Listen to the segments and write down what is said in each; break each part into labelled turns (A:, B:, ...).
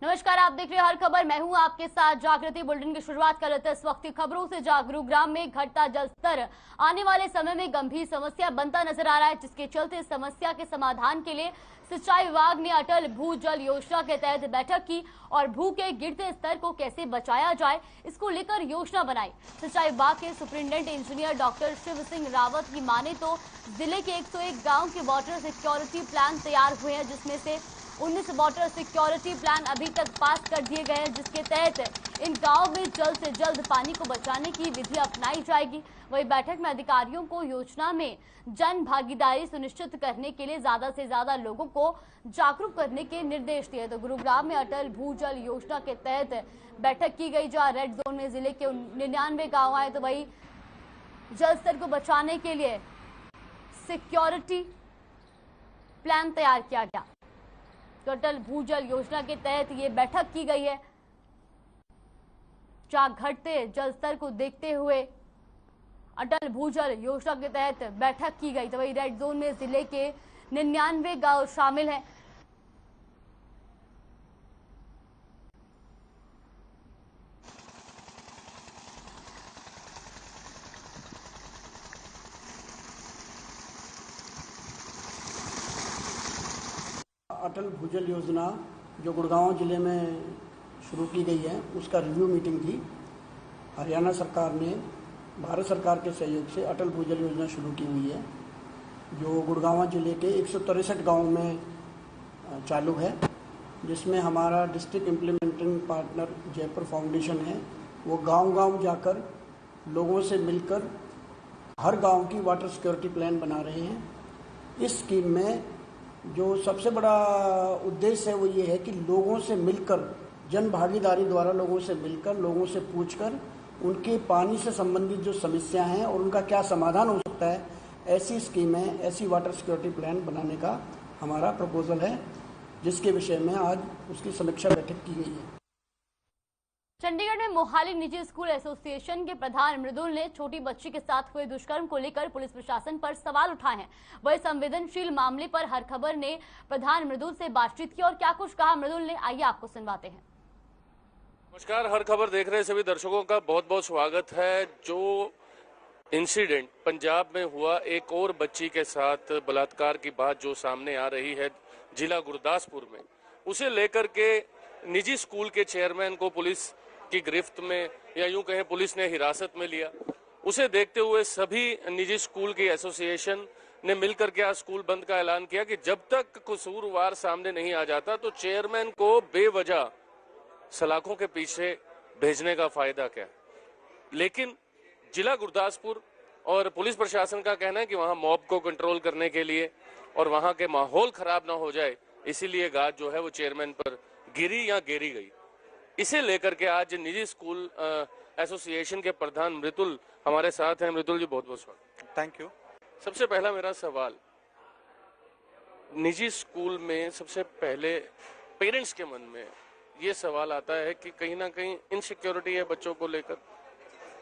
A: नमस्कार, आप देख रहे हैं हर खबर। मैं हूं आपके साथ जागृति। बुलेटिन की शुरुआत कर लेते हैं इस वक्त की खबरों से। गुरुग्राम में घटता जलस्तर आने वाले समय में गंभीर समस्या बनता नजर आ रहा है, जिसके चलते समस्या के समाधान के लिए सिंचाई विभाग ने अटल भूजल योजना के तहत बैठक की और भू के गिरते स्तर को कैसे बचाया जाए, इसको लेकर योजना बनाई। सिंचाई विभाग के superintendent engineer doctor Shiv Singh Rawat की माने तो जिले के 101 गाँव के वाटर सिक्योरिटी प्लान तैयार हुए हैं, जिसमें से 19 वाटर सिक्योरिटी प्लान अभी तक पास कर दिए गए हैं, जिसके तहत इन गांवों में जल्द से जल्द पानी को बचाने की विधि अपनाई जाएगी। वहीं बैठक में अधिकारियों को योजना में जन भागीदारी सुनिश्चित करने के लिए ज्यादा से ज्यादा लोगों को जागरूक करने के निर्देश दिए। तो गुरुग्राम में अटल भूजल योजना के तहत बैठक की गई, जहाँ रेड जोन में जिले के 99 गाँव आए। तो वही जल स्तर को बचाने के लिए सिक्योरिटी प्लान तैयार किया गया। अटल भूजल योजना के तहत ये बैठक की गई है, जहां घटते जल स्तर को देखते हुए अटल भूजल योजना के तहत बैठक की गई। तो वही रेड जोन में जिले के 99 गांव शामिल हैं।
B: अटल भूजल योजना जो गुड़गांव जिले में शुरू की गई है, उसका रिव्यू मीटिंग थी। हरियाणा सरकार ने भारत सरकार के सहयोग से अटल भूजल योजना शुरू की हुई है, जो गुड़गांव जिले के 163 गाँव में चालू है, जिसमें हमारा district implementing partner Jaipur foundation है। वो गांव-गांव जाकर लोगों से मिलकर हर गांव की वाटर सिक्योरिटी प्लान बना रहे हैं। इस स्कीम में जो सबसे बड़ा उद्देश्य है वो ये है कि लोगों से मिलकर, जन भागीदारी द्वारा लोगों से मिलकर, लोगों से पूछकर उनके पानी से संबंधित जो समस्या हैं और उनका क्या समाधान हो सकता है, ऐसी स्कीमें, ऐसी वाटर सिक्योरिटी प्लान बनाने का हमारा प्रपोजल है, जिसके विषय में आज उसकी समीक्षा बैठक की गई है।
A: चंडीगढ़ में मोहाली निजी स्कूल एसोसिएशन के प्रधान मृदुल ने छोटी बच्ची के साथ हुए दुष्कर्म को लेकर पुलिस प्रशासन पर सवाल उठाए हैं। वही संवेदनशील मामले पर हर खबर ने प्रधान मृदुल से बातचीत की और क्या कुछ कहा मृदुल ने, आइए आपको सुनवाते हैं।
C: नमस्कार, हर खबर देख रहे सभी दर्शकों का बहुत बहुत स्वागत है। जो इंसिडेंट पंजाब में हुआ, एक और बच्ची के साथ बलात्कार की बात जो सामने आ रही है जिला गुरदासपुर में, उसे लेकर के निजी स्कूल के चेयरमैन को पुलिस की गिरफ्त में, या यूं कहें पुलिस ने हिरासत में लिया। उसे देखते हुए सभी निजी स्कूल की एसोसिएशन ने मिलकर के आज स्कूल बंद का ऐलान किया कि जब तक कसूरवार सामने नहीं आ जाता तो चेयरमैन को बेवजह सलाखों के पीछे भेजने का फायदा क्या। लेकिन जिला गुरदासपुर और पुलिस प्रशासन का कहना है कि वहां मॉब को कंट्रोल करने के लिए और वहां के माहौल खराब ना हो जाए, इसीलिए गाज जो है वो चेयरमैन पर गिरी या घेरी गई। इसे लेकर के आज निजी स्कूल एसोसिएशन के प्रधान मृदुल हमारे साथ हैं। मृदुल जी, बहुत बहुत स्वागत।
D: Thank you.
C: सबसे पहला मेरा सवाल, निजी स्कूल में सबसे पहले पेरेंट्स के मन में ये सवाल आता है कि कहीं ना कहीं इनसिक्योरिटी है बच्चों को लेकर,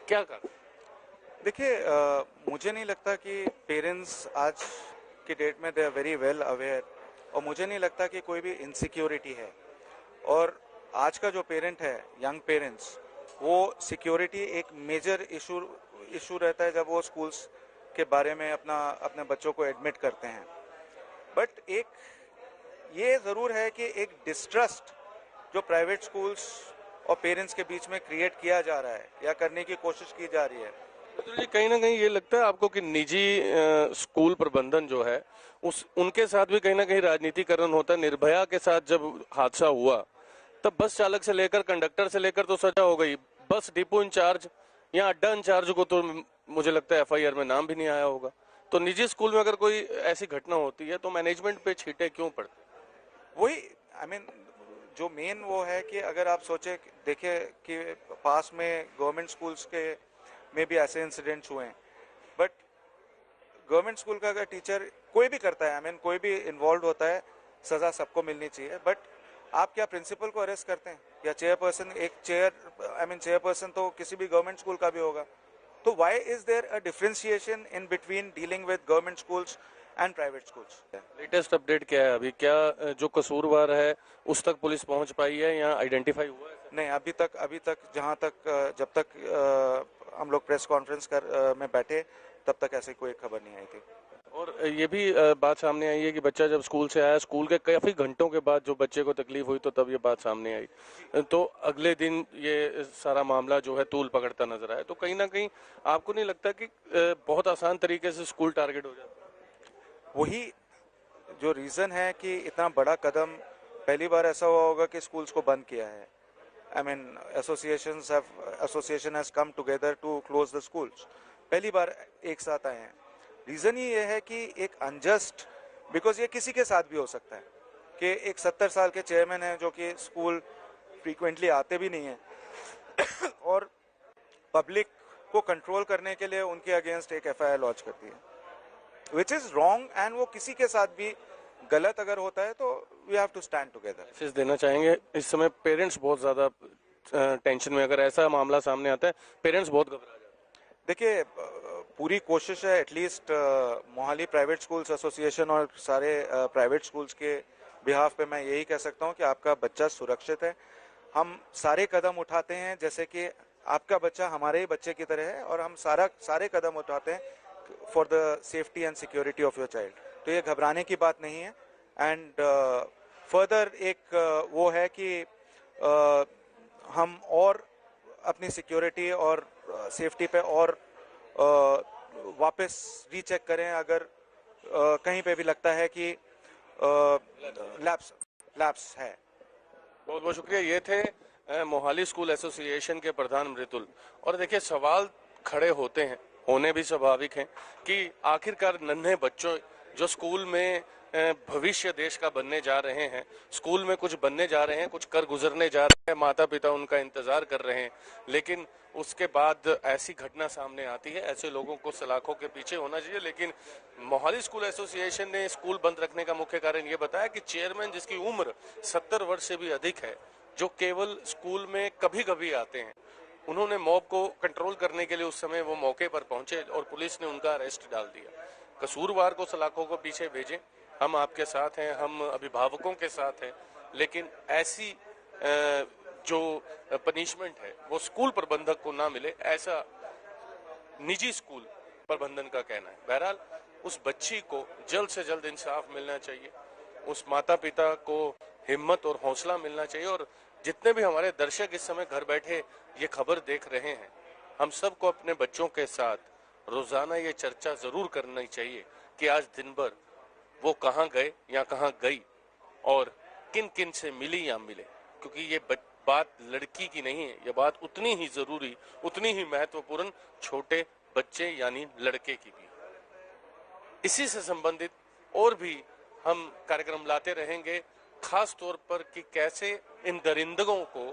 C: क्या कर?
D: देखिए, मुझे नहीं लगता कि पेरेंट्स आज की डेट में they are very well aware, और मुझे नहीं लगता कि कोई भी इनसिक्योरिटी है। और आज का जो पेरेंट है, यंग पेरेंट्स, वो सिक्योरिटी एक मेजर इशू रहता है जब वो स्कूल्स के बारे में अपने बच्चों को एडमिट करते हैं। बट एक ये ज़रूर है कि एक डिस्ट्रस्ट जो प्राइवेट स्कूल्स और पेरेंट्स के बीच में क्रिएट किया जा रहा है या करने की कोशिश की जा रही है।
C: तो जी, कहीं ना कहीं ये लगता है आपको कि निजी स्कूल प्रबंधन जो है उनके साथ भी कहीं ना कहीं राजनीतिकरण होता है। निर्भया के साथ जब हादसा हुआ तब बस चालक से लेकर कंडक्टर से लेकर तो सजा हो गई, बस डिपो इंचार्ज या अड्डा इंचार्ज को तो मुझे लगता है एफआईआर में नाम भी नहीं आया होगा। तो निजी स्कूल में अगर कोई ऐसी घटना होती है तो मैनेजमेंट पे छींटे क्यों पड़ते?
D: वही जो मेन वो है कि अगर आप देखें कि पास में गवर्नमेंट स्कूल्स के में भी ऐसे इंसिडेंट्स हुए हैं, बट गवर्नमेंट स्कूल का अगर टीचर कोई भी करता है, कोई भी इन्वॉल्व होता है, सजा सबको मिलनी चाहिए। बट आप क्या प्रिंसिपल को अरेस्ट करते हैं या चेयरपर्सन? चेयरपर्सन तो किसी भी गवर्नमेंट स्कूल का भी होगा। तो why is there a differentiation in between dealing with government schools and private schools.
C: Latest update क्या है अभी? क्या जो कसूरवार है उस तक पुलिस पहुंच पाई है या आइडेंटिफाई हुआ है?
D: नहीं, अभी तक जहां तक जब तक हम लोग प्रेस कॉन्फ्रेंस में बैठे तब तक ऐसी कोई खबर नहीं आई थी।
C: और ये भी बात सामने आई है कि बच्चा जब स्कूल से आया, स्कूल के काफी घंटों के बाद जो बच्चे को तकलीफ हुई तो तब ये बात सामने आई, तो अगले दिन ये सारा मामला जो है तूल पकड़ता नजर आया। तो कहीं ना कहीं आपको नहीं लगता कि बहुत आसान तरीके से स्कूल टारगेट हो जाता है?
D: वही जो रीजन है कि इतना बड़ा कदम पहली बार ऐसा हुआ होगा कि स्कूल्स को बंद किया है। I mean, association has come together to close the schools. पहली बार एक साथ आए हैं। रीजन ही ये है कि एक अनजस्ट, बिकॉज ये किसी के साथ भी हो सकता है कि एक 70 साल के चेयरमैन है जो कि स्कूल फ्रीक्वेंटली आते भी नहीं है और पब्लिक को कंट्रोल करने के लिए उनके अगेंस्ट एक FIR लॉन्च करती है, विच इज रॉन्ग। एंड वो किसी के साथ भी गलत अगर होता है तो we have to stand together.
C: Message देना चाहेंगे? इस समय पेरेंट्स बहुत ज्यादा टेंशन में, अगर ऐसा मामला सामने आता है पेरेंट्स बहुत घबरा जाते हैं।
D: देखिए, पूरी कोशिश है at least Mohali private schools association और सारे प्राइवेट स्कूल्स के बिहाफ पे मैं यही कह सकता हूं कि आपका बच्चा सुरक्षित है। हम सारे कदम उठाते हैं जैसे कि आपका बच्चा हमारे ही बच्चे की तरह है, और हम सारे कदम उठाते हैं for the safety and security of your child. तो ये घबराने की बात नहीं है। एंड फर्दर एक वो है कि हम और अपनी सिक्योरिटी और सेफ्टी पे और वापस रीचेक करें अगर कहीं पे भी लगता है कि लैप्स है।
C: बहुत बहुत शुक्रिया। ये थे मोहाली स्कूल एसोसिएशन के प्रधान मृदुल। और देखिए, सवाल खड़े होते हैं, होने भी स्वाभाविक हैं कि आखिरकार नन्हे बच्चों जो स्कूल में भविष्य देश का बनने जा रहे हैं, स्कूल में कुछ बनने जा रहे हैं, कुछ कर गुजरने जा रहे हैं, माता पिता उनका इंतजार कर रहे हैं, लेकिन उसके बाद ऐसी घटना सामने आती है। ऐसे लोगों को सलाखों के पीछे होना चाहिए। लेकिन मोहाली स्कूल एसोसिएशन ने स्कूल बंद रखने का मुख्य कारण ये बताया कि चेयरमैन जिसकी उम्र 70 वर्ष से भी अधिक है, जो केवल स्कूल में कभी कभी आते हैं, उन्होंने मॉब को कंट्रोल करने के लिए उस समय वो मौके पर पहुंचे और पुलिस ने उनका अरेस्ट डाल दिया। कसूरवार को सलाखों को पीछे भेजें, हम आपके साथ हैं, हम अभिभावकों के साथ हैं, लेकिन ऐसी जो पनिशमेंट है वो स्कूल प्रबंधक को ना मिले, ऐसा निजी स्कूल प्रबंधन का कहना है। बहरहाल उस बच्ची को जल्द से जल्द इंसाफ मिलना चाहिए, उस माता पिता को हिम्मत और हौसला मिलना चाहिए। और जितने भी हमारे दर्शक इस समय घर बैठे ये खबर देख रहे हैं, हम सबको अपने बच्चों के साथ रोजाना ये चर्चा जरूर करनी चाहिए कि आज दिन भर वो कहाँ गए या कहाँ गई और किन किन से मिली या मिले, क्योंकि ये बात लड़की की नहीं है, ये बात उतनी ही जरूरी, उतनी ही महत्वपूर्ण छोटे बच्चे यानी लड़के की भी। इसी से संबंधित और भी हम कार्यक्रम लाते रहेंगे, खास तौर पर कि कैसे इन दरिंदगों को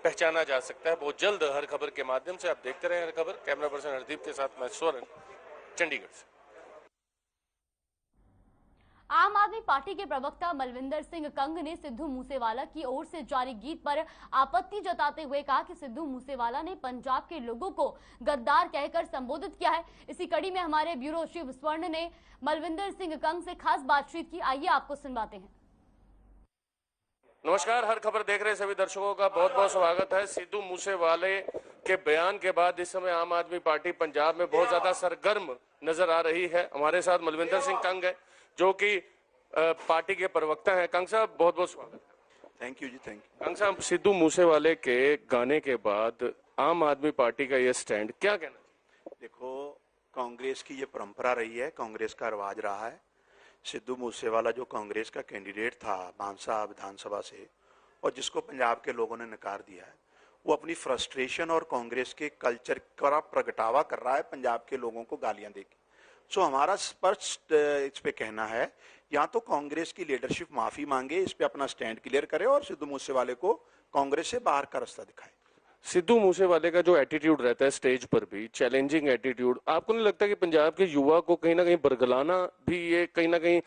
C: पहचाना जा सकता है, बहुत जल्द हर खबर के माध्यम से। आप देखते रहे हर खबर। कैमरा पर्सन हरदीप के साथ मैं स्वर्ण, चंडीगढ़ से।
A: आम आदमी पार्टी के प्रवक्ता मलविंदर सिंह कंग ने सिद्धू मूसेवाला की ओर से जारी गीत पर आपत्ति जताते हुए कहा कि सिद्धू मूसेवाला ने पंजाब के लोगों को गद्दार कहकर संबोधित किया है। इसी कड़ी में हमारे ब्यूरो शिव स्वर्ण ने मलविंदर सिंह कंग से खास बातचीत की, आइए आपको सुनवाते हैं।
C: नमस्कार, हर खबर देख रहे सभी दर्शकों का बहुत बहुत स्वागत है। सिद्धू मूसेवाले के बयान के बाद इस समय आम आदमी पार्टी पंजाब में बहुत ज्यादा सरगर्म नजर आ रही है। हमारे साथ मलविंदर सिंह कंग है जो कि पार्टी के प्रवक्ता हैं। कंग साहब, बहुत बहुत स्वागत है।
E: Thank you ji, thank you.
C: Kang साहब, सिद्धू मूसेवाले के गाने के बाद आम आदमी पार्टी का ये स्टैंड, क्या कहना?
E: देखो, कांग्रेस की ये परंपरा रही है, कांग्रेस का रिवाज रहा है। सिद्धू मूसेवाला जो कांग्रेस का कैंडिडेट था मानसा विधानसभा से, और जिसको पंजाब के लोगों ने नकार दिया है, वो अपनी फ्रस्ट्रेशन और कांग्रेस के कल्चर का प्रगटावा कर रहा है पंजाब के लोगों को गालियां देके। सो हमारा स्पष्ट इस पे कहना है, या तो कांग्रेस की लीडरशिप माफी मांगे, इस पे अपना स्टैंड क्लियर करे और सिद्धू मूसेवाले को कांग्रेस से बाहर का रास्ता दिखाए।
C: सिद्धू मूसेवाले का जो एटीट्यूड रहता है स्टेज पर भी, चैलेंजिंग एटीट्यूड, आपको नहीं लगता कि पंजाब के युवा को कहीं ना कहीं बरगलाना भी ये कहीं ना कहीं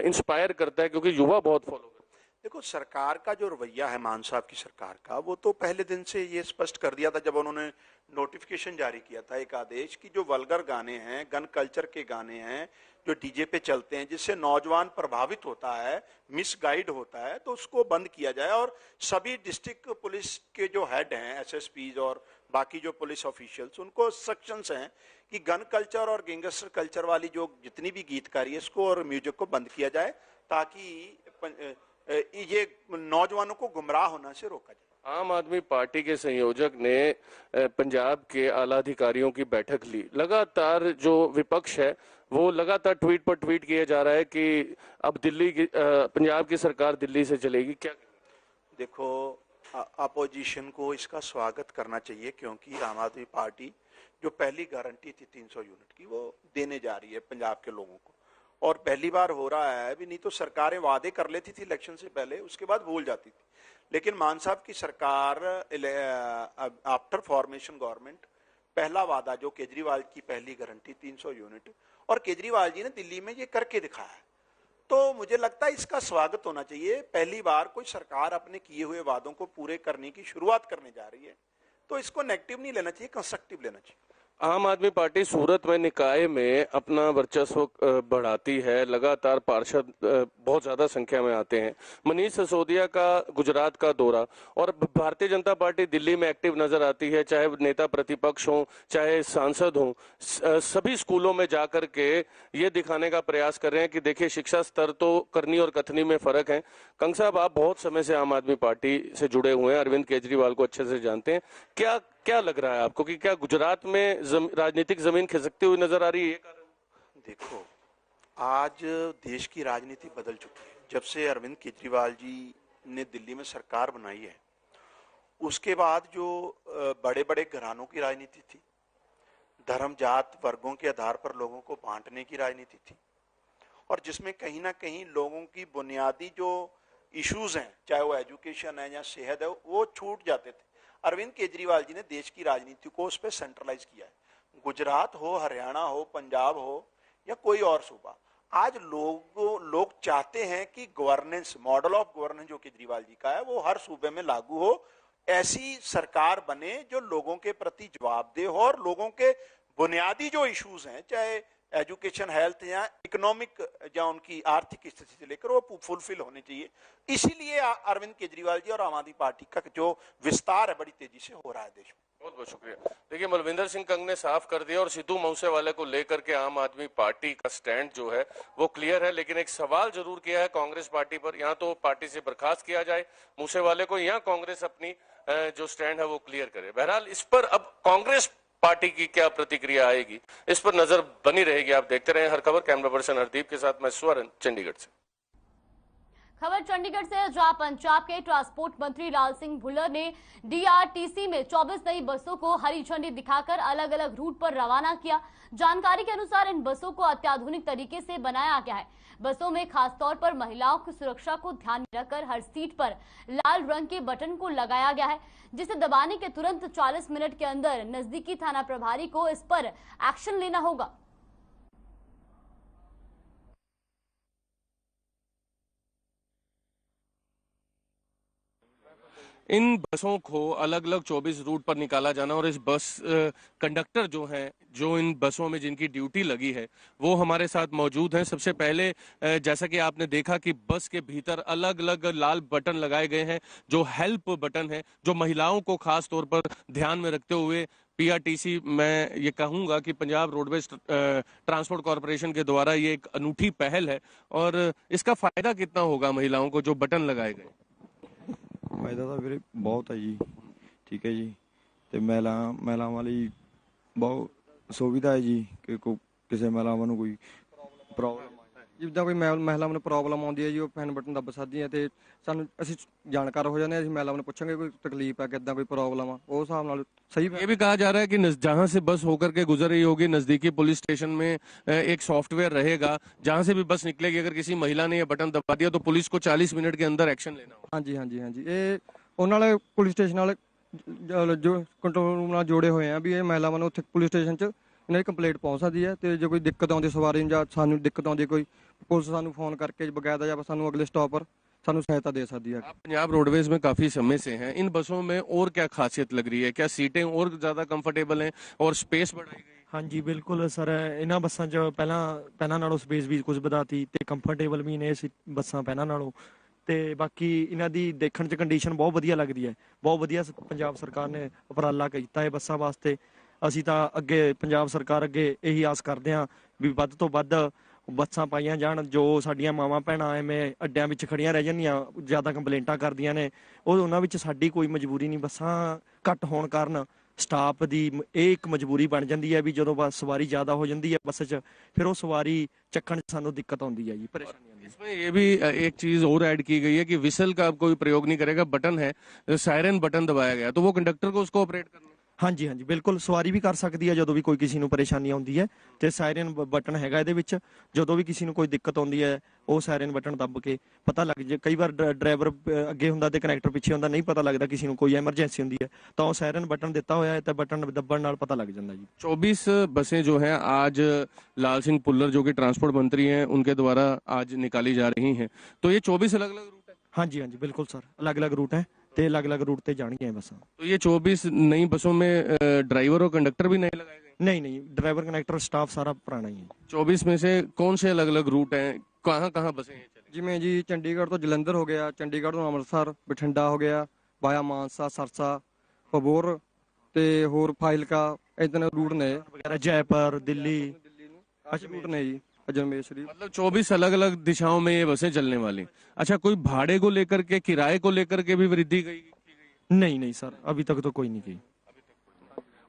C: इंस्पायर करता है, क्योंकि युवा बहुत फॉलो करते हैं?
E: देखो, सरकार का जो रवैया है, मान साहब की सरकार का, वो तो पहले दिन से ये स्पष्ट कर दिया था जब उन्होंने नोटिफिकेशन जारी किया था, एक आदेश की जो वल्गर गाने हैं, गन कल्चर के गाने हैं जो डीजे पे चलते हैं, जिससे नौजवान प्रभावित होता है, मिसगाइड होता है, तो उसको बंद किया जाए। और सभी डिस्ट्रिक्ट पुलिस के जो हेड हैं, एसएसपीज और बाकी जो पुलिस ऑफिशियल्स, उनको इंस्ट्रक्शंस हैं कि गन कल्चर और गैंगस्टर कल्चर वाली जो जितनी भी गीतकारी है इसको और म्यूजिक को बंद किया जाए, ताकि ये नौजवानों को गुमराह होने से रोका जाए।
C: आम आदमी पार्टी के संयोजक ने पंजाब के आला अधिकारियों की बैठक ली। लगातार जो विपक्ष है वो लगातार ट्वीट पर ट्वीट किया जा रहा है कि अब दिल्ली की पंजाब की सरकार दिल्ली से चलेगी। क्या
E: देखो, अपोजिशन को इसका स्वागत करना चाहिए, क्योंकि आम आदमी पार्टी जो पहली गारंटी थी 300 यूनिट की, वो देने जा रही है पंजाब के लोगों को। और पहली बार हो रहा है अभी, नहीं तो सरकारें वादे कर लेती थी इलेक्शन से पहले, उसके बाद भूल जाती थी। लेकिन मान साहब की सरकार आफ्टर फॉर्मेशन गवर्नमेंट, पहला वादा जो केजरीवाल की पहली गारंटी 300 यूनिट, और केजरीवाल जी ने दिल्ली में ये करके दिखाया है, तो मुझे लगता है इसका स्वागत होना चाहिए। पहली बार कोई सरकार अपने किए हुए वादों को पूरे करने की शुरुआत करने जा रही है, तो इसको नेगेटिव नहीं लेना चाहिए, कंस्ट्रक्टिव लेना चाहिए।
C: आम आदमी पार्टी सूरत में निकाय में अपना वर्चस्व बढ़ाती है, लगातार पार्षद बहुत ज्यादा संख्या में आते हैं। मनीष सिसोदिया का गुजरात का दौरा, और भारतीय जनता पार्टी दिल्ली में एक्टिव नजर आती है, चाहे नेता प्रतिपक्ष हो चाहे सांसद हो, सभी स्कूलों में जाकर के ये दिखाने का प्रयास कर रहे हैं कि देखिए शिक्षा स्तर तो करनी और कथनी में फर्क है। कंग साहब, आप बहुत समय से आम आदमी पार्टी से जुड़े हुए हैं, अरविंद केजरीवाल को अच्छे से जानते हैं, क्या लग रहा है आपको कि क्या गुजरात में राजनीतिक जमीन खिसकती हुई नजर आ रही है?
E: देखो, आज देश की राजनीति बदल चुकी है। जब से अरविंद केजरीवाल जी ने दिल्ली में सरकार बनाई है, उसके बाद जो बड़े बड़े घरानों की राजनीति थी, धर्म जात वर्गों के आधार पर लोगों को बांटने की राजनीति थी, और जिसमें कहीं ना कहीं लोगों की बुनियादी जो इश्यूज हैं, चाहे वो एजुकेशन है या सेहत है, वो छूट जाते थे। अरविंद केजरीवाल जी ने देश की राजनीति को उस पर सेंट्रलाइज किया है। गुजरात हो, हरियाणा हो, पंजाब हो या कोई और सूबा, आज लोग चाहते हैं कि गवर्नेंस, मॉडल ऑफ गवर्नेंस जो केजरीवाल जी का है, वो हर सूबे में लागू हो। ऐसी सरकार बने जो लोगों के प्रति जवाबदेह हो और लोगों के बुनियादी जो इश्यूज हैं, चाहे एजुकेशन, हेल्थ या इकोनॉमिक या उनकी आर्थिक स्थिति से लेकर, वो फुलफिल होने चाहिए। इसीलिए अरविंद केजरीवाल जी और आम आदमी पार्टी का जो विस्तार है बहुत तेजी से हो रहा है देश में।
C: बहुत बहुत शुक्रिया। देखिए, मलविंदर सिंह कंग ने साफ कर दिया और सिद्धू मूसेवाले को लेकर के आम आदमी पार्टी का स्टैंड जो है वो क्लियर है, लेकिन एक सवाल जरूर किया है कांग्रेस पार्टी पर, या तो पार्टी से बर्खास्त किया जाए मूसेवाले को, या कांग्रेस अपनी जो स्टैंड है वो क्लियर करे। बहरहाल इस पर अब कांग्रेस पार्टी की क्या प्रतिक्रिया आएगी, इस पर नजर बनी रहेगी। आप देखते रहे हर खबर। कैमरा पर्सन हरदीप के साथ मैं स्वर्ण, चंडीगढ़ से।
A: खबर चंडीगढ़ से, जहां पंजाब के ट्रांसपोर्ट मंत्री लाल सिंह भुल्लर ने डीआरटीसी में 24 नई बसों को हरी झंडी दिखाकर अलग अलग रूट पर रवाना किया। जानकारी के अनुसार इन बसों को अत्याधुनिक तरीके से बनाया गया है। बसों में खासतौर पर महिलाओं की सुरक्षा को ध्यान में रखकर हर सीट पर लाल रंग के बटन को लगाया गया है, जिसे दबाने के तुरंत 40 मिनट के अंदर नजदीकी थाना प्रभारी को इस पर एक्शन लेना होगा।
C: इन बसों को अलग अलग 24 रूट पर निकाला जाना, और इस बस कंडक्टर जो हैं, जो इन बसों में जिनकी ड्यूटी लगी है, वो हमारे साथ मौजूद हैं। सबसे पहले जैसा कि आपने देखा कि बस के भीतर अलग अलग लाल बटन लगाए गए हैं, जो हेल्प बटन है, जो महिलाओं को खास तौर पर ध्यान में रखते हुए पीआरटीसी, मैं ये कहूंगा कि पंजाब रोडवेज ट्रांसपोर्ट कॉरपोरेशन के द्वारा ये एक अनूठी पहल है। और इसका फायदा कितना होगा महिलाओं को, जो बटन लगाए गए?
F: फायदा तो ਵੀਰੇ ਬਹੁਤ ਹੈ ਜੀ, ਠੀਕ ਹੈ ਜੀ, ਤੇ ਮਹਿਲਾਵਾਂ ਲਈ ਬਹੁਤ ਸੁਵਿਧਾ ਹੈ ਜੀ ਕਿ ਕਿਸੇ ਮਹਿਲਾਵਾਂ ਨੂੰ ਕੋਈ ਪ੍ਰੋਬਲਮ ਜਿੱਦਾਂ ਕੋਈ ਮਹਿਲਾਵਾਂ ਨੂੰ ਪ੍ਰੋਬਲਮ ਆਉਂਦੀ ਹੈ ਜੀ, ਉਹ ਪੈਨ ਬਟਨ ਦੱਬ ਸਕਦੀ ਹੈ, ਤੇ ਸਾਨੂੰ ਅਸੀਂ ਜਾਣਕਾਰ ਹੋ ਜਾਂਦੇ ਹਾਂ। ਅਸੀਂ ਮਹਿਲਾਵਾਂ ਨੂੰ ਪੁੱਛਾਂਗੇ ਕੋਈ तकलीफ है, कितना कोई प्रॉब्लम है, उस हिसाब नाल सही।
C: ये भी कहा जा रहा है कि जहां से बस होकर के गुजर रही होगी, नजदीकी पुलिस स्टेशन में एक सॉफ्टवेयर रहेगा, जहां से भी बस निकलेगी, अगर किसी महिला ने ये बटन दबा दिया तो पुलिस को 40 मिनट के अंदर एक्शन लेना होगा।
F: हाँ जी, हाँ जी, हाँ जी, ये ਉਹਨਾਂ ਵਾਲੇ ਪੁਲਿਸ ਸਟੇਸ਼ਨ ਵਾਲੇ ਜੋ ਕੰਟਰੋਲ ਰੂਮ ਨਾਲ ਜੋੜੇ ਹੋਏ ਆ ਵੀ ਇਹ ਮਹਿਲਾਵਾਂ ਨੂੰ ਉੱਥੇ ਪੁਲਿਸ ਸਟੇਸ਼ਨ 'ਚ ਇਹਨਾਂ ਦੀ ਕੰਪਲੇਂਟ ਪਹੁੰਚ ਸਕਦੀ ਹੈ, ਤੇ ਜੇ ਕੋਈ ਦਿੱਕਤ ਆਉਂਦੀ ਸਵਾਰੀ ਨੂੰ ਜਾਂ ਸਾਨੂੰ ਦਿੱਕਤ ਆਉਂਦੀ ਕੋਈ, ਪੁਲਿਸ ਸਾਨੂੰ ਫੋਨ ਕਰਕੇ ਬਕਾਇਦਾ ਜਾਂ ਸਾਨੂੰ ਅਗਲੇ ਸਟਾਪ ਪਰ
G: ਸਾਨੂੰ ਸਹਾਇਤਾ ਦੇ ਸਕਦੀ ਹੈ।
C: आप पंजाब रोडवेज में काफी समय से हैं, इन बसों में और क्या खासियत लग रही है? क्या सीटें और ज्यादा कंफर्टेबल हैं और स्पेस बढ़ाई गई?
G: ਹਾਂਜੀ ਬਿਲਕੁਲ ਸਰ, ਇਹਨਾਂ ਬੱਸਾਂ 'ਚ ਪਹਿਲਾਂ ਨਾਲੋਂ ਸਪੇਸ ਵੀ ਕੁਝ ਵਧਾਤੀ ਤੇ ਕੰਫਰਟੇਬਲ ਵੀ ਨੇ ਬੱਸਾਂ ਪਹਿਲਾਂ ਨਾਲੋਂ। ਤੇ ਬਾਕੀ ਇਹਨਾਂ ਦੀ ਦੇਖਣ 'ਚ ਕੰਡੀਸ਼ਨ ਬਹੁਤ ਵਧੀਆ ਲੱਗਦੀ ਹੈ। ਬਹੁਤ ਵਧੀਆ ਪੰਜਾਬ ਸਰਕਾਰ ਨੇ ਉਪਰਾਲਾ ਕੀਤਾ ਹੈ ਬੱਸਾਂ ਵਾਸਤੇ। ਅਸੀਂ ਤਾਂ ਅੱਗੇ ਪੰਜਾਬ ਸਰਕਾਰ ਅੱਗੇ ਇਹੀ ਆਸ ਕਰਦੇ ਹਾਂ ਵੀ ਵੱਧ ਤੋਂ ਵੱਧ ਬੱਸਾਂ ਪਾਈਆਂ ਜਾਣ। ਜੋ ਸਾਡੀਆਂ ਮਾਵਾਂ ਭੈਣਾਂ ਐਵੇਂ ਅੱਡਿਆਂ ਵਿੱਚ ਖੜੀਆਂ ਰਹਿ ਜਾਂਦੀਆਂ, ਜ਼ਿਆਦਾ ਕੰਪਲੇਂਟਾਂ ਕਰਦੀਆਂ ਨੇ, ਉਹਨਾਂ ਵਿੱਚ ਸਾਡੀ ਕੋਈ ਮਜਬੂਰੀ ਨਹੀਂ। ਬੱਸਾਂ ਘੱਟ ਹੋਣ ਕਾਰਨ ਸਟਾਫ ਦੀ ਇਹ ਇੱਕ ਮਜਬੂਰੀ ਬਣ ਜਾਂਦੀ ਹੈ ਵੀ ਜਦੋਂ ਬੱਸ ਸਵਾਰੀ ਜ਼ਿਆਦਾ ਹੋ ਜਾਂਦੀ ਹੈ ਬੱਸ 'ਚ, ਫਿਰ ਉਹ ਸਵਾਰੀ ਚੱਕਣ 'ਚ ਸਾਨੂੰ ਦਿੱਕਤ ਆਉਂਦੀ ਹੈ ਜੀ, परेशानी आती है।
C: इसमें ये भी एक चीज और ऐड की गई है कि विसल का कोई प्रयोग नहीं करेगा, बटन है, सायरन बटन दबाया गया तो वो कंडक्टर को उसको ऑपरेट करना है।
G: ਹਾਂਜੀ ਹਾਂਜੀ ਬਿਲकुल, ਸਵਾਰੀ ਵੀ ਕਰ ਸਕਦੀ ਹੈ ਜਦੋਂ ਵੀ ਕੋਈ ਕਿਸੇ ਨੂੰ ਪਰੇਸ਼ਾਨੀ ਆਉਂਦੀ ਹੈ। ਤੇ ਸਾਇਰਨ ਬਟਨ ਹੈਗਾ ਇਹਦੇ ਵਿੱਚ, ਜਦੋਂ ਵੀ ਕਿਸੇ ਨੂੰ ਕੋਈ ਦਿੱਕਤ ਆਉਂਦੀ ਹੈ ਉਹ ਸਾਇਰਨ ਬਟਨ ਦੱਬ ਕੇ ਪਤਾ ਲੱਗ ਜੇ। ਕਈ ਵਾਰ ਡਰਾਈਵਰ ਅੱਗੇ ਹੁੰਦਾ ਤੇ ਕਨੈਕਟਰ ਪਿੱਛੇ ਹੁੰਦਾ, ਨਹੀਂ ਪਤਾ ਲੱਗਦਾ ਕਿਸੇ ਨੂੰ, ਕੋਈ ਐਮਰਜੈਂਸੀ ਹੁੰਦੀ ਹੈ ਤਾਂ ਉਹ ਸਾਇਰਨ ਬਟਨ ਦਿੱਤਾ ਹੋਇਆ ਹੈ ਤਾਂ ਬਟਨ ਦੱਬਣ ਨਾਲ ਪਤਾ ਲੱਗ ਜਾਂਦਾ ਜੀ।
C: 24 बसें जो हैं आज लाल सिंह पुल्लर जो कि ट्रांसपोर्ट मंत्री हैं उनके द्वारा आज निकाली जा रही हैं, तो ये 24 अलग अलग रूट है।
G: ਹਾਂਜੀ ਹਾਂਜੀ ਬਿਲकुल ਸਰ, ਅਲੱਗ-ਅਲੱਗ ਰੂਟ ਹੈ ਤੇ ਅਲੱਗ-ਅਲੱਗ ਰੂਟ ਤੇ ਜਾਣਗੀਆਂ ਬੱਸਾਂ।
C: तो ये 24 नई बसों में ड्राइवर और कंडक्टर भी नए लगाए गए?
G: नहीं, ड्राइवर कनेक्टर स्टाफ सारा पुराना ही है।
C: 24 में से कौन से अलग अलग रूट हैं, कहाँ कहाँ बसें हैं चली?
G: ਜਿਵੇਂ ਜੀ ਚੰਡੀਗੜ੍ਹ ਤੋਂ ਜਲੰਧਰ ਹੋ ਗਿਆ, ਚੰਡੀਗੜ੍ਹ ਤੋਂ ਅੰਮ੍ਰਿਤਸਰ, ਬਠਿੰਡਾ ਹੋ ਗਿਆ, ਵਾਇਆ ਮਾਨਸਾ, ਸਰਸਾ, ਪਬੋਰ ਤੇ ਹੋਰ ਫਾਜ਼ਿਲਕਾ, ਇਦਾਂ ਰੂਟ ਨੇ ਵਗੈਰਾ, ਜੈਪੁਰ, ਦਿੱਲੀ, ਅੱਛਾ ਰੂਟ ਨੇ ਜੀ, अजमेर शरीफ।
C: मतलब 24 अलग अलग दिशाओं में ये बसें चलने वाली। अच्छा, कोई भाड़े को लेकर के, किराए को लेकर के भी वृद्धि की गई?
G: नहीं सर, अभी तक तो कोई नहीं की।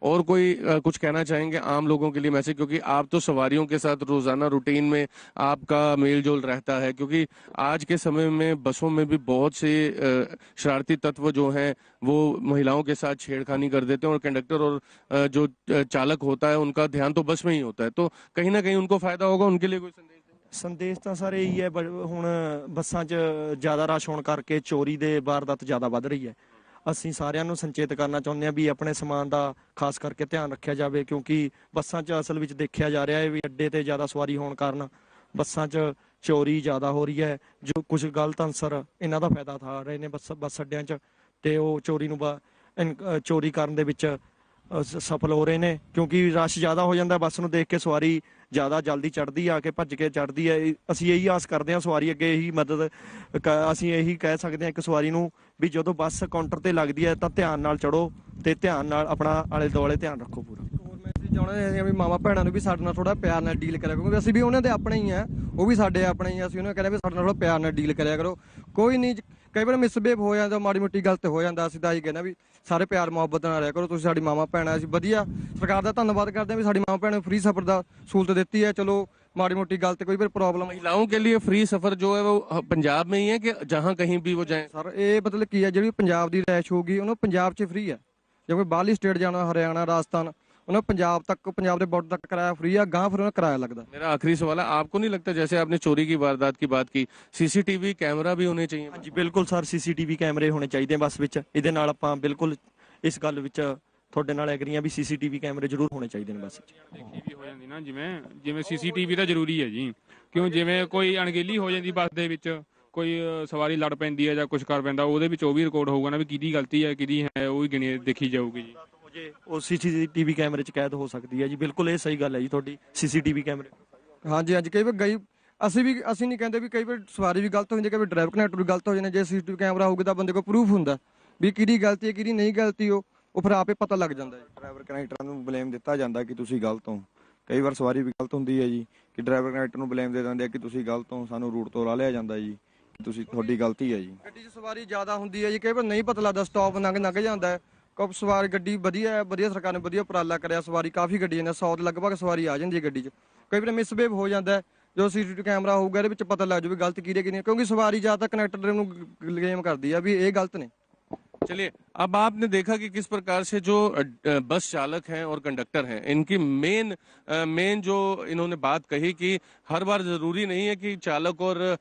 C: और कोई कुछ कहना चाहेंगे आम लोगों के लिए मैसेज, क्योंकि आप तो सवारियों के साथ रोजाना रूटीन में आपका मेल जोल रहता है, क्योंकि आज के समय में बसों में भी बहुत से शरारती तत्व जो हैं वो महिलाओं के साथ छेड़खानी कर देते हैं और कंडक्टर और जो चालक होता है उनका ध्यान तो बस में ही होता है, तो कहीं ना कहीं उनको फायदा होगा, उनके लिए कोई संदेश?
G: ਸੰਦੇਸ਼ ਤਾਂ ਸਰ ਇਹੀ ਹੈ, ਹੁਣ ਬੱਸਾਂ 'ਚ ਜ਼ਿਆਦਾ ਰਸ਼ ਹੋਣ ਕਰਕੇ ਚੋਰੀ ਦੇ ਵਾਰਦਾਤ ਜ਼ਿਆਦਾ ਵੱਧ ਰਹੀ ਹੈ। ਅਸੀਂ ਸਾਰਿਆਂ ਨੂੰ ਸੰਚੇਤ ਕਰਨਾ ਚਾਹੁੰਦੇ ਹਾਂ ਵੀ ਆਪਣੇ ਸਮਾਨ ਦਾ ਖਾਸ ਕਰਕੇ ਧਿਆਨ ਰੱਖਿਆ ਜਾਵੇ, ਕਿਉਂਕਿ ਬੱਸਾਂ 'ਚ ਅਸਲ ਵਿੱਚ ਦੇਖਿਆ ਜਾ ਰਿਹਾ ਹੈ ਵੀ ਅੱਡੇ ਤੇ ਜ਼ਿਆਦਾ ਸਵਾਰੀ ਹੋਣ ਕਾਰਨ ਬੱਸਾਂ 'ਚ ਚੋਰੀ ਜ਼ਿਆਦਾ ਹੋ ਰਹੀ ਹੈ। ਜੋ ਕੁਝ ਗਲਤ ਅਨਸਰ ਇਹਨਾਂ ਦਾ ਫਾਇਦਾ ਉਠਾ ਰਹੇ ਨੇ ਬੱਸ ਅੱਡਿਆਂ 'ਚ, ਤੇ ਉਹ ਚੋਰੀ ਨੂੰ ਚੋਰੀ ਕਰਨ ਦੇ ਵਿੱਚ ਸਫਲ ਹੋ ਰਹੇ ਨੇ, ਕਿਉਂਕਿ ਰਸ਼ ਜ਼ਿਆਦਾ ਹੋ ਜਾਂਦਾ। ਬੱਸ ਨੂੰ ਦੇਖ ਕੇ ਸਵਾਰੀ ਜ਼ਿਆਦਾ ਜਲਦੀ ਚੜ੍ਹਦੀ ਆ ਕੇ ਭੱਜ ਕੇ ਚੜ੍ਹਦੀ ਹੈ। ਅਸੀਂ ਇਹੀ ਆਸ ਕਰਦੇ ਹਾਂ ਸਵਾਰੀ ਅੱਗੇ, ਇਹੀ ਮਦਦ ਅਸੀਂ ਇਹੀ ਕਹਿ ਸਕਦੇ ਹਾਂ ਕਿ ਸਵਾਰੀ ਨੂੰ ਵੀ ਜਦੋਂ ਬੱਸ ਕਾਊਂਟਰ ਤੇ ਲੱਗਦੀ ਹੈ ਤਾਂ ਧਿਆਨ ਨਾਲ ਚੜੋ ਤੇ ਧਿਆਨ ਨਾਲ ਆਪਣਾ ਆਲੇ ਦੁਆਲੇ ਧਿਆਨ ਰੱਖੋ ਪੂਰਾ। ਹੋਰ ਮੈਂ ਅਸੀਂ ਚਾਹੁੰਦੇ ਹਾਂ ਵੀ ਮਾਵਾ ਭੈਣਾਂ ਨੂੰ ਵੀ ਸਾਡੇ ਨਾਲ ਥੋੜਾ ਪਿਆਰ ਨਾਲ ਡੀਲ ਕਰਿਆ, ਕਿਉਂਕਿ ਅਸੀਂ ਵੀ ਉਹਨਾਂ ਦੇ ਆਪਣੇ ਹੀ ਆ, ਉਹ ਵੀ ਸਾਡੇ ਆਪਣੇ ਹੀ ਆ। ਅਸੀਂ ਉਹਨਾਂ ਨੂੰ ਕਹਿੰਦੇ ਵੀ ਸਾਡੇ ਨਾਲ ਥੋੜਾ ਪਿਆਰ ਨਾਲ ਡੀਲ ਕਰਿਆ ਕਰੋ। ਕੋਈ ਨਹੀਂ, ਕਈ ਵਾਰ ਮਿਸਬਿਹੇਵ ਹੋ ਜਾਂਦਾ, ਮਾੜੀ ਮੋਟੀ ਗਲਤ ਹੋ ਜਾਂਦਾ। ਅਸੀਂ ਤਾਂ ਇਹੀ ਕਹਿੰਦੇ ਵੀ ਸਾਰੇ ਪਿਆਰ ਮੁਹੱਬਤ ਨਾਲ ਰਿਹਾ ਕਰੋ, ਤੁਸੀਂ ਸਾਡੀ ਮਾਵਾਂ ਭੈਣਾਂ। ਅਸੀਂ ਵਧੀਆ ਸਰਕਾਰ ਦਾ ਧੰਨਵਾਦ ਕਰਦੇ ਹਾਂ ਵੀ ਸਾਡੀ ਮਾਵਾਂ ਭੈਣਾਂ ਨੂੰ ਫ੍ਰੀ ਸਫ਼ਰ ਦਾ ਸਹੂਲਤ ਦਿੱਤੀ ਹੈ। ਚਲੋ ਮਾੜੀ मोटी गलत कोई भी प्रॉब्लम।
C: महिलाओं के लिए फ्री सफर जो है वो पंजाब में ही है कि जहां कहीं भी वो जाएं?
G: सर ये मतलब की है जी पंजाब की रैश होगी उन्होंने पंजाब च फ्री है, जो कोई बाहरली स्टेट जाना हरियाणा राजस्थान उन्हें पंजाब तक पंजाब के बॉर्डर तक किराया फ्री है, गांव फिर उन्हें किराया लगता।
C: मेरा आखिरी सवाल है, आपको नहीं लगता जैसे आपने चोरी की वारदात की बात की, सीसीटीवी कैमरा भी होने चाहिए?
G: हाँ जी बिल्कुल सर, सीसीटीवी कैमरे होने चाहिए बस विच। ਇਹਦੇ ਨਾਲ ਆਪਾਂ ਬਿਲਕੁਲ ਇਸ ਗੱਲ ਵਿੱਚ ਤੁਹਾਡੇ ਨਾਲ ਐਗਰੀ ਆ ਵੀ ਸੀਸੀਟੀਵੀ ਕੈਮਰੇ ਜ਼ਰੂਰ ਹੋਣੇ ਚਾਹੀਦੇ ਨੇ ਬੱਸ 'ਚ।
H: ਦੇਖੀ ਵੀ ਹੋ ਜਾਂਦੀ ਨਾ, ਜਿਵੇਂ ਸੀਸੀਟੀਵੀ ਤਾਂ ਜ਼ਰੂਰੀ ਹੈ ਜੀ, ਕਿਉਂ ਜਿਵੇਂ ਕੋਈ ਅਣਗਹਿਲੀ ਹੋ ਜਾਂਦੀ ਬੱਸ ਦੇ ਵਿੱਚ, ਕੋਈ ਸਵਾਰੀ ਲੜ ਪੈਂਦੀ ਹੈ ਜਾਂ ਕੁਝ ਕਰ ਪੈਂਦਾ, ਉਹਦੇ ਵਿੱਚ ਉਹ ਵੀ ਰਿਕਾਰਡ ਹੋਊਗਾ ਨਾ ਵੀ ਕਿਹਦੀ ਗਲਤੀ ਹੈ ਕਿਹਦੀ ਹੈ, ਉਹ ਵੀ ਗਿਣੀ ਦੇਖੀ ਜਾਊਗੀ ਜੀ।
G: ਉਹ ਸੀਸੀਟੀਵੀ ਕੈਮਰੇ 'ਚ ਕੈਦ ਹੋ ਸਕਦੀ ਹੈ ਜੀ। ਬਿਲਕੁਲ ਇਹ ਸਹੀ ਗੱਲ ਹੈ ਜੀ ਤੁਹਾਡੀ, ਸੀਸੀਟੀਵੀ ਕੈਮਰੇ। ਹਾਂਜੀ ਹਾਂਜੀ, ਕਈ ਵਾਰ ਅਸੀਂ ਨਹੀਂ ਕਹਿੰਦੇ ਵੀ ਕਈ ਵਾਰ ਸਵਾਰੀ ਵੀ ਗਲਤ ਹੋ ਜਾਂਦੀ, ਕਈ ਵਾਰ ਡਰਾਈਵਰ ਕਨੈਕਟਰ ਵੀ ਗਲਤ ਹੋ ਜਾਂਦੇ। ਜੇ ਸੀਸੀਟੀਵੀ ਕੈਮਰਾ ਹੋਊਗਾ ਤਾਂ ਬੰਦੇ ਕੋਲ ਪ੍ਰੂਫ ਹੁੰਦਾ ਵੀ ਕਿਹਦੀ ਗਲਤੀ ਹੈ ਕਿਹਦੀ ਨਹੀਂ ਗਲਤੀ, ਉਹ ਫਿਰ ਆਪੇ ਪਤਾ ਲੱਗ ਜਾਂਦਾ ਹੈ।
F: ਡਰਾਈਵਰ ਕਨੈਕਟਰਾਂ ਨੂੰ ਬਲੇਮ ਦਿੱਤਾ ਜਾਂਦਾ ਕਿ ਤੁਸੀਂ ਗਲਤ ਹੋ। ਕਈ ਵਾਰ ਸਵਾਰੀ ਵੀ ਗਲਤ ਹੁੰਦੀ ਹੈ ਜੀ, ਕਿ ਡਰਾਈਵਰ ਕਨੈਕਟਰ ਨੂੰ ਬਲੇਮ ਦੇ ਦਿੰਦੇ ਆ ਕਿ ਤੁਸੀਂ ਗਲਤ ਹੋ, ਸਾਨੂੰ ਰੂਟ ਤੋਂ ਲਾ ਲਿਆ ਜਾਂਦਾ ਜੀ ਕਿ ਤੁਸੀਂ ਤੁਹਾਡੀ ਗਲਤੀ ਹੈ ਜੀ। ਗੱਡੀ 'ਚ ਸਵਾਰੀ ਜ਼ਿਆਦਾ ਹੁੰਦੀ ਹੈ ਜੀ, ਕਈ ਵਾਰ ਨਹੀਂ ਪਤਾ ਲੱਗਦਾ, ਸਟਾਪ ਲੰਘ ਜਾਂਦਾ ਹੈ। ਕਬ ਸਵਾਰੀ ਗੱਡੀ ਵਧੀਆ ਸਰਕਾਰ ਨੇ ਵਧੀਆ ਉਪਰਾਲਾ ਕਰਿਆ, ਸਵਾਰੀ ਕਾਫੀ ਗੱਡੀਆਂ ਨੇ 100 ਦੇ ਲਗਭਗ ਸਵਾਰੀ ਆ ਜਾਂਦੀ ਹੈ ਗੱਡੀ 'ਚ। ਕਈ ਵਾਰ ਮਿਸਬਿਹੇਵ ਹੋ ਜਾਂਦਾ ਹੈ, ਜੋ ਸੀਸੀਟੀਵੀ ਕੈਮਰਾ ਹੋਊਗਾ ਇਹਦੇ ਵਿੱਚ ਪਤਾ ਲੱਗ ਜਾਊ ਵੀ ਗਲਤ ਕਿਹਦੇ ਕਿਹਦੀ, ਕਿਉਂਕਿ ਸਵਾਰੀ ਜ਼ਿਆਦਾ ਕਨੈਕਟਰ ਨੂੰ ਗੇਮ ਕਰਦੀ ਆ ਵੀ ਇਹ ਗਲਤ ਨੇ।
C: चलिए अब आपने देखा कि किस प्रकार से जो बस चालक हैं और कंडक्टर हैं, इनकी मेन जो इन्होंने बात कही कि हर बार जरूरी नहीं है कि चालक और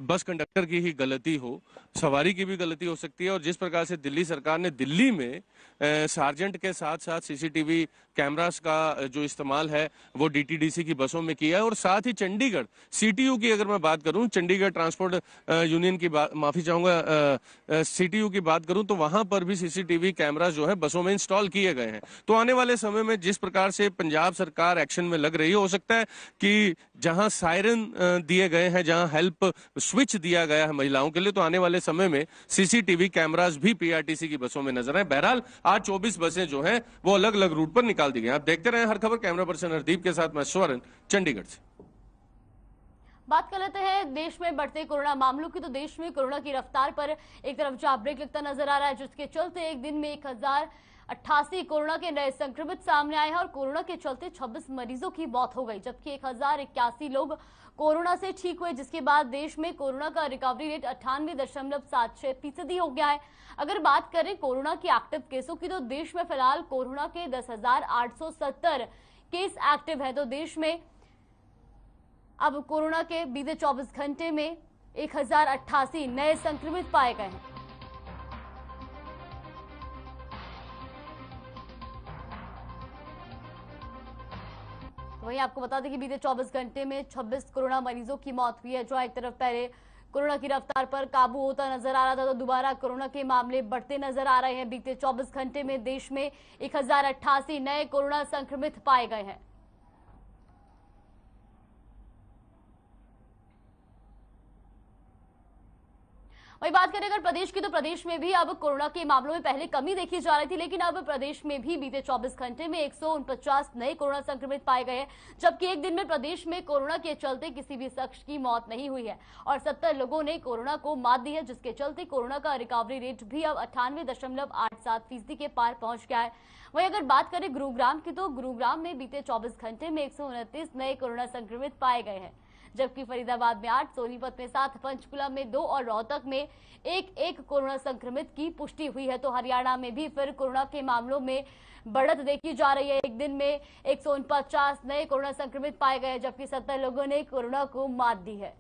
C: बस कंडक्टर की ही गलती हो, सवारी की भी गलती हो सकती है। और जिस प्रकार से दिल्ली सरकार ने दिल्ली में सार्जेंट के साथ साथ सीसीटीवी कैमरास का जो इस्तेमाल है वो डीटीडीसी की बसों में किया है, और साथ ही चंडीगढ़ सीटीयू की अगर मैं बात करूं, चंडीगढ़ ट्रांसपोर्ट यूनियन की माफी चाहूंगा, सीटीयू की बात करूं तो वहां पर भी सीसीटीवी कैमरास जो है बसों में इंस्टॉल किए गए हैं। तो आने वाले समय में जिस प्रकार से पंजाब सरकार एक्शन में लग रही है, हो सकता है कि जहां सायरन दिए गए हैं, जहां हेल्प स्विच दिया गया है महिलाओं के लिए, तो आने वाले समय में सीसीटीवी कैमरास भी पीआरटीसी की बसों में नजर आए। बहरहाल आज 24 बसें जो हैं वो अलग अलग रूट पर निकाल दी गई। आप देखते रहे हर खबर। कैमरा पर्सन हरदीप के साथ मैं स्वर्ण, चंडीगढ़ से।
A: बात कर लेते हैं देश में बढ़ते कोरोना मामलों की। तो देश में कोरोना की रफ्तार पर एक तरफ जहां ब्रेक लगता नजर आ रहा है, जिसके चलते एक दिन में 1088 कोरोना के नए संक्रमित सामने आए हैं और कोरोना के चलते 26 मरीजों की मौत हो गई, जबकि 1081 लोग कोरोना से ठीक हुए, जिसके बाद देश में कोरोना का रिकवरी रेट 98.76% हो गया है। अगर बात करें कोरोना के एक्टिव केसों की, तो देश में फिलहाल कोरोना के 10,870 केस एक्टिव है। तो देश में अब कोरोना के बीते 24 घंटे में 1088 नए संक्रमित पाए गए हैं। वहीं आपको बता दें कि बीते 24 घंटे में 26 कोरोना मरीजों की मौत हुई है। जो एक तरफ पहले कोरोना की रफ्तार पर काबू होता नजर आ रहा था, तो दोबारा कोरोना के मामले बढ़ते नजर आ रहे हैं। बीते 24 घंटे में देश में 1088 नए कोरोना संक्रमित पाए गए हैं। वही बात करें अगर प्रदेश की, तो प्रदेश में भी अब कोरोना के मामलों में पहले कमी देखी जा रही थी, लेकिन अब प्रदेश में भी बीते 24 घंटे में 149 नए कोरोना संक्रमित पाए गए हैं, जबकि एक दिन में प्रदेश में कोरोना के चलते किसी भी शख्स की मौत नहीं हुई है और 70 लोगों ने कोरोना को मात दी है, जिसके चलते कोरोना का रिकवरी रेट भी अब 98.87% के पार पहुंच गया है। वहीं अगर बात करें गुरुग्राम की, तो गुरुग्राम में बीते 24 घंटे में 129 नए कोरोना संक्रमित पाए गए हैं, जबकि फरीदाबाद में 8, सोनीपत में 7, पंचकुला में 2 और रोहतक में एक कोरोना संक्रमित की पुष्टि हुई है। तो हरियाणा में भी फिर कोरोना के मामलों में बढ़त देखी जा रही है। एक दिन में 149 नए कोरोना संक्रमित पाए गए, जबकि 70 लोगों ने कोरोना को मात दी है।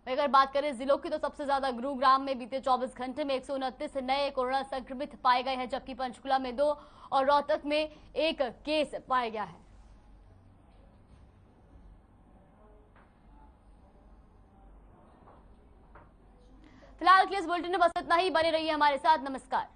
A: अगर बात करें जिलों की, तो सबसे ज्यादा गुरुग्राम में बीते 24 घंटे में 129 नए कोरोना संक्रमित पाए गए हैं, जबकि पंचकुला में 2 और रोहतक में 1 केस पाया गया है। फिलहाल के इस बुलेटिन में बस इतना ही। बने रहिए हमारे साथ। नमस्कार।